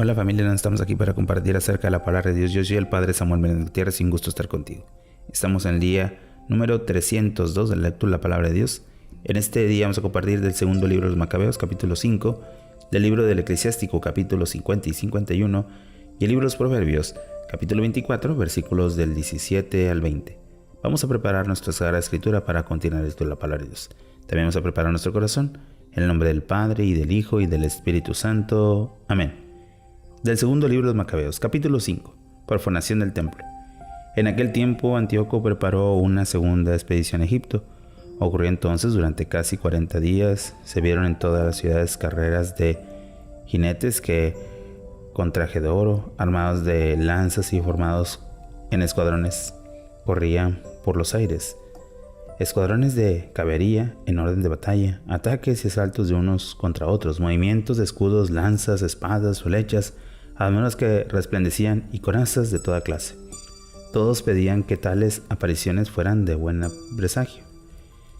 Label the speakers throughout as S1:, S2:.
S1: Hola familia, estamos aquí para compartir acerca de la palabra de Dios. Yo soy el Padre Samuel Menéndez Gutiérrez, sin gusto estar contigo. Estamos en el día número 302 de la lectura de la palabra de Dios. En este día vamos a compartir del segundo libro de los Macabeos, capítulo 5, del libro del Eclesiástico, capítulos 50 y 51, y el libro de los Proverbios, capítulo 24, versículos del 17 al 20. Vamos a preparar nuestra Sagrada Escritura para continuar esto de la palabra de Dios. También vamos a preparar nuestro corazón, en el nombre del Padre, y del Hijo, y del Espíritu Santo. Amén. Del segundo libro de los Macabeos, capítulo 5, profanación del templo. En aquel tiempo Antíoco preparó una segunda expedición a Egipto. Ocurrió entonces durante casi 40 días, se vieron en todas las ciudades carreras de jinetes que, con traje de oro, armados de lanzas y formados en escuadrones, corrían por los aires. Escuadrones de caballería en orden de batalla, ataques y asaltos de unos contra otros, movimientos de escudos, lanzas, espadas, flechas, armaduras que resplandecían y corazas de toda clase. Todos pedían que tales apariciones fueran de buen presagio.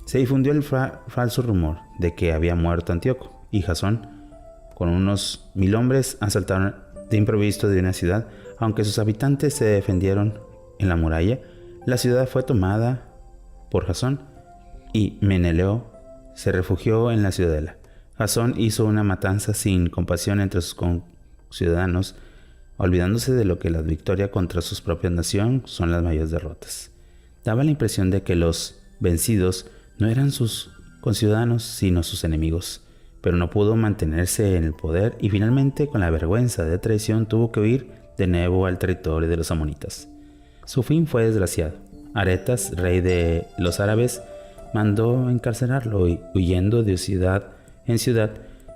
S1: Se difundió el falso rumor de que había muerto Antíoco, y Jasón, con unos 1000 hombres, asaltaron de improviso de una ciudad. Aunque sus habitantes se defendieron en la muralla, la ciudad fue tomada por Jasón, y Menelao se refugió en la ciudadela. Jasón hizo una matanza sin compasión entre sus ciudadanos, olvidándose de lo que la victoria contra su propia nación son las mayores derrotas. Daba la impresión de que los vencidos no eran sus conciudadanos, sino sus enemigos, pero no pudo mantenerse en el poder y finalmente, con la vergüenza de traición, tuvo que huir de nuevo al territorio de los amonitas. Su fin fue desgraciado. Aretas, rey de los árabes, mandó encarcelarlo y, huyendo de ciudad en ciudad,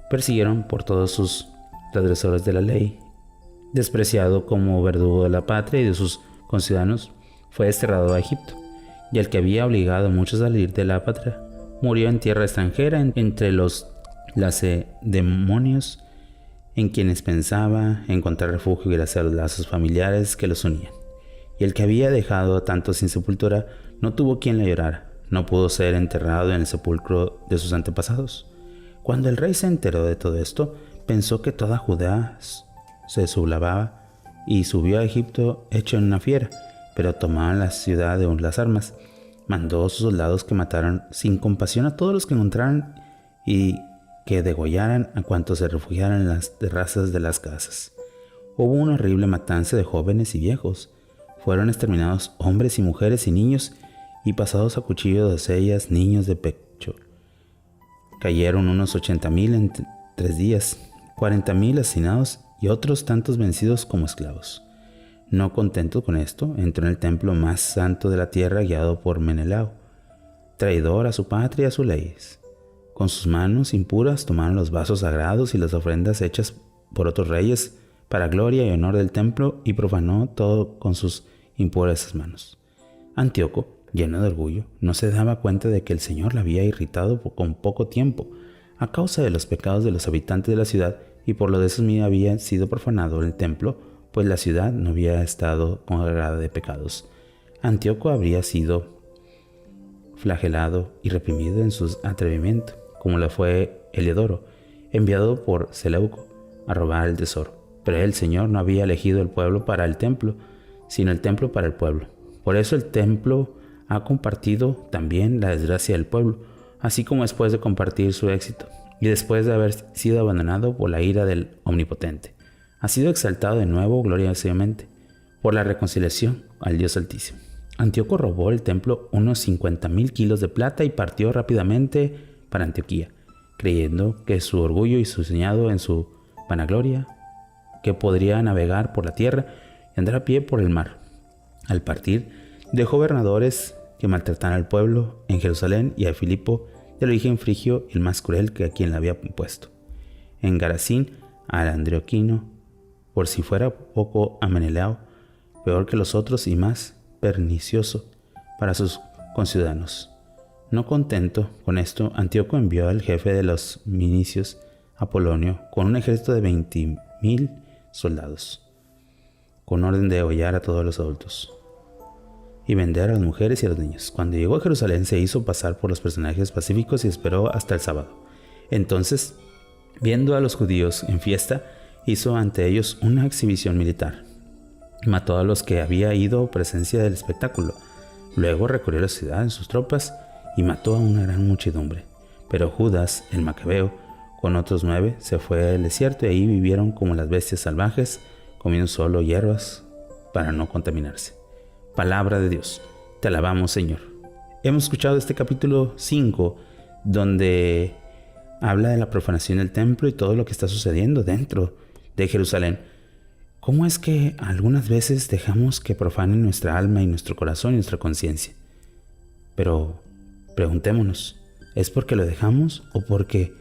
S1: persiguieron por todos sus transgresores de la ley. Despreciado como verdugo de la patria y de sus conciudadanos, fue desterrado a Egipto, y el que había obligado a muchos a salir de la patria murió en tierra extranjera entre los lacedemonios, en quienes pensaba encontrar refugio gracias a los lazos familiares que los unían. Y el que había dejado a tantos sin sepultura no tuvo quien le llorara, no pudo ser enterrado en el sepulcro de sus antepasados. Cuando el rey se enteró de todo esto, pensó que toda Judea se sublevaba y subió a Egipto hecho en una fiera, pero tomaban la ciudad de las armas. Mandó a sus soldados que mataran sin compasión a todos los que encontraran y que degollaran a cuantos se refugiaran en las terrazas de las casas. Hubo una horrible matanza de jóvenes y viejos. Fueron exterminados hombres y mujeres y niños, y pasados a cuchillo doncellas, niños de pecho. Cayeron unos 80,000 en 3 días, 40,000 asesinados y otros tantos vencidos como esclavos. No contento con esto, entró en el templo más santo de la tierra guiado por Menelao, traidor a su patria y a sus leyes. Con sus manos impuras tomaron los vasos sagrados y las ofrendas hechas por otros reyes para gloria y honor del templo, y profanó todo con sus impuras manos. Antíoco, lleno de orgullo, no se daba cuenta de que el Señor la había irritado con poco tiempo, a causa de los pecados de los habitantes de la ciudad, y por lo de esos mismos había sido profanado el templo, pues la ciudad no había estado consagrada de pecados. Antíoco habría sido flagelado y reprimido en su atrevimiento, como lo fue Heliodoro, enviado por Seleuco a robar el tesoro. Pero el Señor no había elegido el pueblo para el templo, sino el templo para el pueblo. Por eso el templo ha compartido también la desgracia del pueblo, así como después de compartir su éxito, y después de haber sido abandonado por la ira del Omnipotente, ha sido exaltado de nuevo gloriosamente por la reconciliación al Dios Altísimo. Antíoco robó el templo unos 50,000 kilos de plata y partió rápidamente para Antioquía, creyendo que su orgullo y su soñado en su vanagloria, que podría navegar por la tierra y andar a pie por el mar. Al partir, dejó gobernadores que maltrataran al pueblo en Jerusalén, y a Filipo, del origen frigio, el más cruel que a quien le había puesto. En Garacín, al Andreoquino, por si fuera poco a Menelao, peor que los otros y más pernicioso para sus conciudadanos. No contento con esto, Antíoco envió al jefe de los milicios, Apolonio, con un ejército de 20,000 soldados, con orden de degollar a todos los adultos y vender a las mujeres y a los niños. Cuando llegó a Jerusalén, se hizo pasar por los personajes pacíficos y esperó hasta el sábado. Entonces, viendo a los judíos en fiesta, hizo ante ellos una exhibición militar. Mató a los que había ido presencia del espectáculo. Luego recorrió la ciudad en sus tropas y mató a una gran muchedumbre. Pero Judas, el macabeo, con otros 9, se fue al desierto y ahí vivieron como las bestias salvajes, comiendo solo hierbas para no contaminarse. Palabra de Dios. Te alabamos, Señor. Hemos escuchado este capítulo 5, donde habla de la profanación del templo y todo lo que está sucediendo dentro de Jerusalén. ¿Cómo es que algunas veces dejamos que profanen nuestra alma y nuestro corazón y nuestra conciencia? Pero preguntémonos, ¿es porque lo dejamos o porque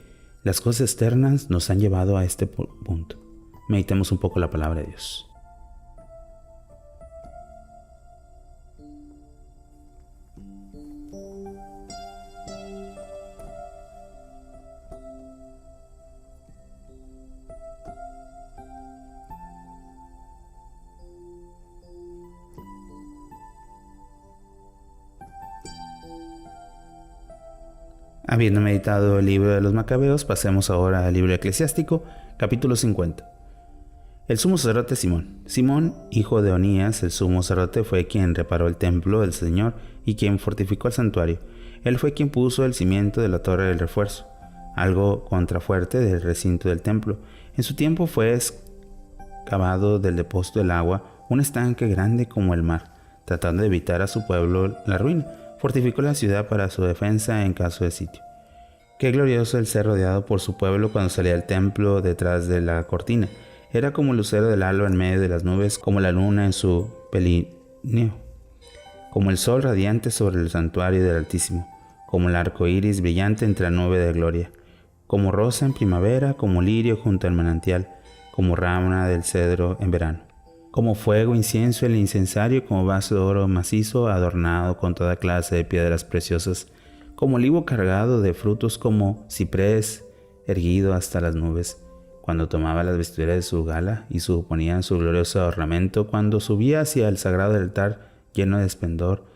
S1: las cosas externas nos han llevado a este punto? Meditemos un poco la palabra de Dios. Habiendo meditado el libro de los Macabeos, pasemos ahora al libro eclesiástico, capítulo 50. El sumo sacerdote Simón. Simón, hijo de Onías, el sumo sacerdote, fue quien reparó el templo del Señor y quien fortificó el santuario. Él fue quien puso el cimiento de la torre del refuerzo, algo contrafuerte del recinto del templo. En su tiempo fue excavado del depósito del agua un estanque grande como el mar, tratando de evitar a su pueblo la ruina. Fortificó la ciudad para su defensa en caso de sitio. Qué glorioso el ser rodeado por su pueblo cuando salía del templo detrás de la cortina. Era como el lucero del alba en medio de las nubes, como la luna en su pelineo, como el sol radiante sobre el santuario del Altísimo, como el arco iris brillante entre la nube de gloria, como rosa en primavera, como lirio junto al manantial, como rama del cedro en verano. Como fuego, incienso, el incensario, como vaso de oro macizo adornado con toda clase de piedras preciosas, como olivo cargado de frutos, como ciprés erguido hasta las nubes, cuando tomaba las vestiduras de su gala y suponía su glorioso ornamento, cuando subía hacia el sagrado altar lleno de esplendor,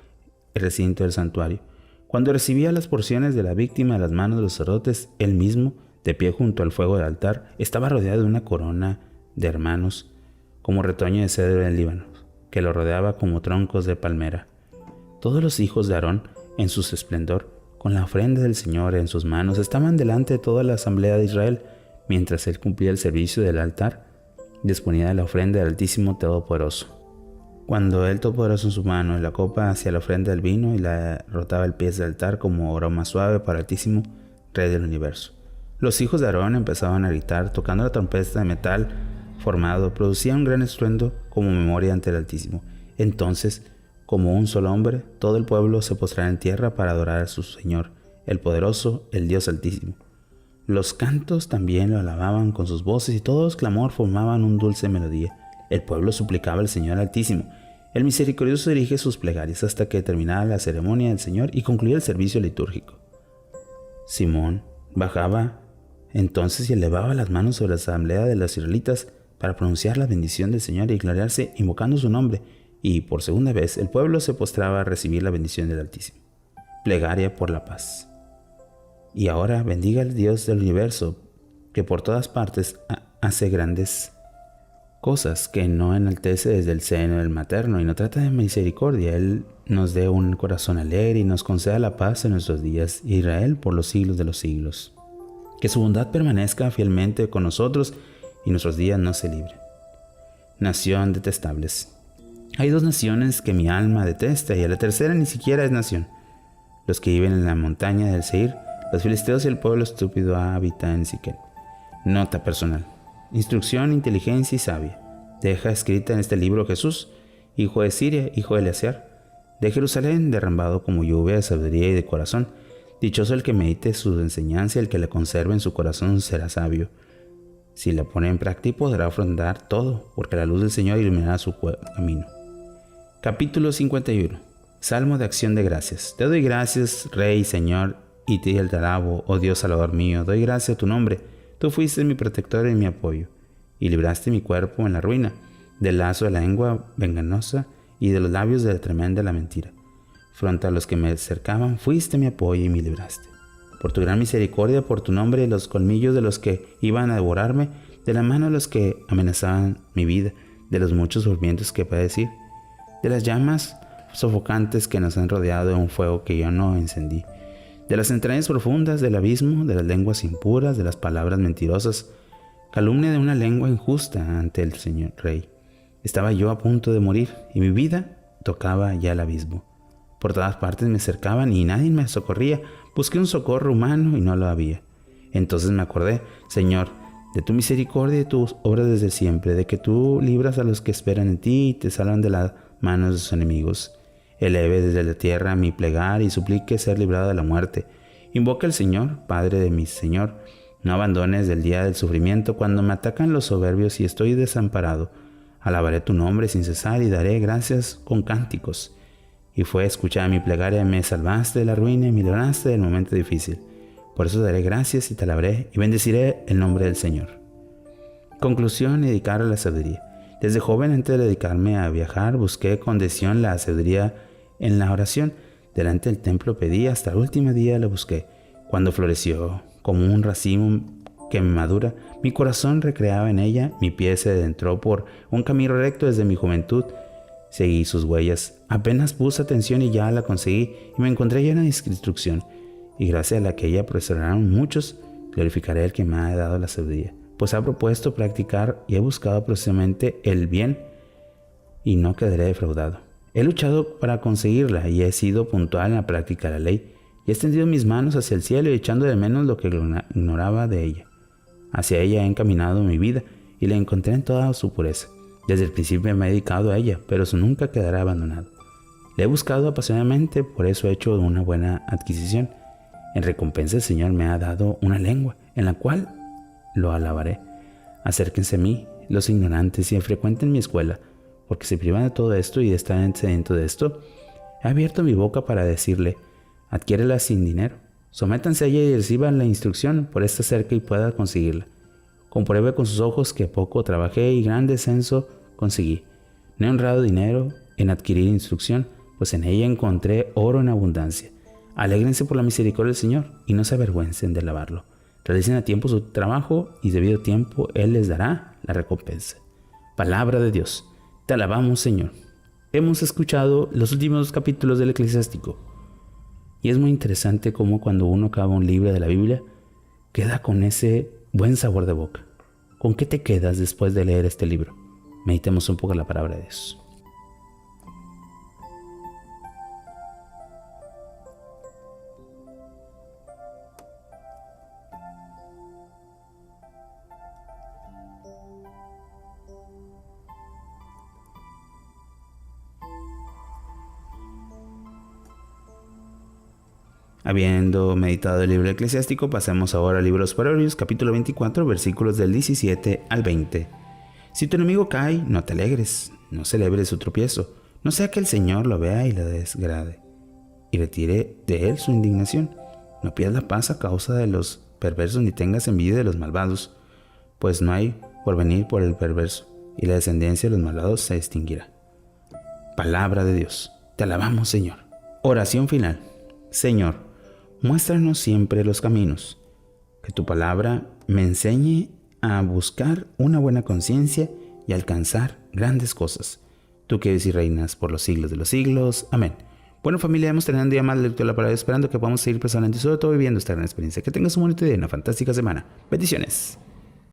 S1: el recinto del santuario, cuando recibía las porciones de la víctima de las manos de los sacerdotes, él mismo, de pie junto al fuego del altar, estaba rodeado de una corona de hermanos, como retoño de cedro del Líbano, que lo rodeaba como troncos de palmera. Todos los hijos de Aarón, en su esplendor, con la ofrenda del Señor en sus manos, estaban delante de toda la asamblea de Israel, mientras él cumplía el servicio del altar, disponía de la ofrenda del Altísimo Todopoderoso. Cuando él Todopoderoso en su mano y la copa hacia la ofrenda del vino y la rotaba el pie del altar como aroma suave para el Altísimo, Rey del universo. Los hijos de Aarón empezaban a gritar, tocando la trompeta de metal formado, producía un gran estruendo como memoria ante el Altísimo. Entonces, como un solo hombre, todo el pueblo se postraba en tierra para adorar a su Señor, el poderoso, el Dios Altísimo. Los cantos también lo alababan con sus voces y todos clamor formaban un dulce melodía. El pueblo suplicaba al Señor Altísimo. El misericordioso dirige sus plegarias hasta que terminara la ceremonia del Señor y concluía el servicio litúrgico. Simón bajaba entonces y elevaba las manos sobre la asamblea de los israelitas para pronunciar la bendición del Señor y gloriarse invocando su nombre, y por segunda vez el pueblo se postraba a recibir la bendición del Altísimo. Plegaria por la paz. Y ahora bendiga al Dios del universo, que por todas partes hace grandes cosas, que no enaltece desde el seno del materno y no trata de misericordia. Él nos dé un corazón alegre y nos conceda la paz en nuestros días, Israel por los siglos de los siglos. Que su bondad permanezca fielmente con nosotros y nuestros días no se libren. Nación detestables. Hay dos naciones que mi alma detesta y a la tercera ni siquiera es nación. Los que viven en la montaña del Seir, los filisteos y el pueblo estúpido habita en Siquem. Nota personal. Instrucción, inteligencia y sabia. Deja escrita en este libro Jesús, hijo de Siria, hijo de Eleazar, de Jerusalén, derramado como lluvia de sabiduría y de corazón. Dichoso el que medite su enseñanza y el que la conserve en su corazón será sabio. Si la pone en práctica podrá afrontar todo, porque la luz del Señor iluminará su camino. Capítulo 51. Salmo de acción de gracias. Te doy gracias, Rey, Señor, y te alabo, oh Dios Salvador mío. Doy gracias a tu nombre. Tú fuiste mi protector y mi apoyo, y libraste mi cuerpo en la ruina, del lazo de la lengua venenosa y de los labios de la tremenda la mentira. Frente a los que me cercaban, fuiste mi apoyo y me libraste. Por tu gran misericordia, por tu nombre y los colmillos de los que iban a devorarme, de la mano de los que amenazaban mi vida, de los muchos sufrimientos que padecí, de las llamas sofocantes que nos han rodeado de un fuego que yo no encendí, de las entrañas profundas del abismo, de las lenguas impuras, de las palabras mentirosas, calumnia de una lengua injusta ante el Señor Rey. Estaba yo a punto de morir y mi vida tocaba ya el abismo. Por todas partes me cercaban y nadie me socorría. Busqué un socorro humano y no lo había. Entonces me acordé, Señor, de tu misericordia y de tus obras desde siempre, de que tú libras a los que esperan en ti y te salvan de las manos de sus enemigos. Eleve desde la tierra mi plegar y suplique ser librado de la muerte. Invoca al Señor, Padre de mi Señor. No abandones el día del sufrimiento cuando me atacan los soberbios y estoy desamparado. Alabaré tu nombre sin cesar y daré gracias con cánticos. Y fue escuchada mi plegaria, me salvaste de la ruina y me libraste del momento difícil. Por eso daré gracias y te alabaré y bendeciré el nombre del Señor. Conclusión y dedicar a la sabiduría. Desde joven, antes de dedicarme a viajar, busqué con decisión la sabiduría en la oración. Delante del templo pedí, hasta el último día la busqué. Cuando floreció como un racimo que me madura, mi corazón recreaba en ella, mi pie se adentró por un camino recto desde mi juventud. Seguí sus huellas, apenas puse atención y ya la conseguí y me encontré llena de instrucción. Y gracias a la que ella profesoraron muchos, glorificaré al que me ha dado la sabiduría, pues ha propuesto practicar y he buscado precisamente el bien y no quedaré defraudado. He luchado para conseguirla y he sido puntual en la práctica de la ley y he extendido mis manos hacia el cielo y echando de menos lo que ignoraba de ella. Hacia ella he encaminado mi vida y la encontré en toda su pureza. Desde el principio me he dedicado a ella, pero eso nunca quedará abandonado. Le he buscado apasionadamente, por eso he hecho una buena adquisición. En recompensa el Señor me ha dado una lengua, en la cual lo alabaré. Acérquense a mí, los ignorantes, y frecuenten mi escuela, porque se privan de todo esto y de estar sediento de esto. He abierto mi boca para decirle, adquiérela sin dinero. Sométanse a ella y reciban la instrucción, por esta cerca y pueda conseguirla. Compruebe con sus ojos que poco trabajé y gran descenso conseguí. No he honrado dinero en adquirir instrucción, pues en ella encontré oro en abundancia. Alégrense por la misericordia del Señor y no se avergüencen de alabarlo. Realicen a tiempo su trabajo y debido tiempo Él les dará la recompensa. Palabra de Dios. Te alabamos, Señor. Hemos escuchado los últimos capítulos del Eclesiástico. Y es muy interesante cómo cuando uno acaba un libro de la Biblia, queda con ese buen sabor de boca. ¿Con qué te quedas después de leer este libro? Meditemos un poco la palabra de Dios. Habiendo meditado el libro eclesiástico, pasemos ahora al libro de los Proverbios, capítulo 24, versículos del 17 al 20. Si tu enemigo cae, no te alegres, no celebres su tropiezo, no sea que el Señor lo vea y le desgrade, y retire de él su indignación. No pierdas la paz a causa de los perversos, ni tengas envidia de los malvados, pues no hay porvenir por el perverso, y la descendencia de los malvados se extinguirá. Palabra de Dios. Te alabamos, Señor. Oración final. Señor, muéstranos siempre los caminos. Que tu palabra me enseñe a buscar una buena conciencia y alcanzar grandes cosas. Tú que vives y reinas por los siglos de los siglos. Amén. Bueno, familia, hemos tenido un día más de lectura de la palabra, esperando que podamos seguir personalmente y sobre todo viviendo esta gran experiencia. Que tengas un bonito día y una fantástica semana. Bendiciones.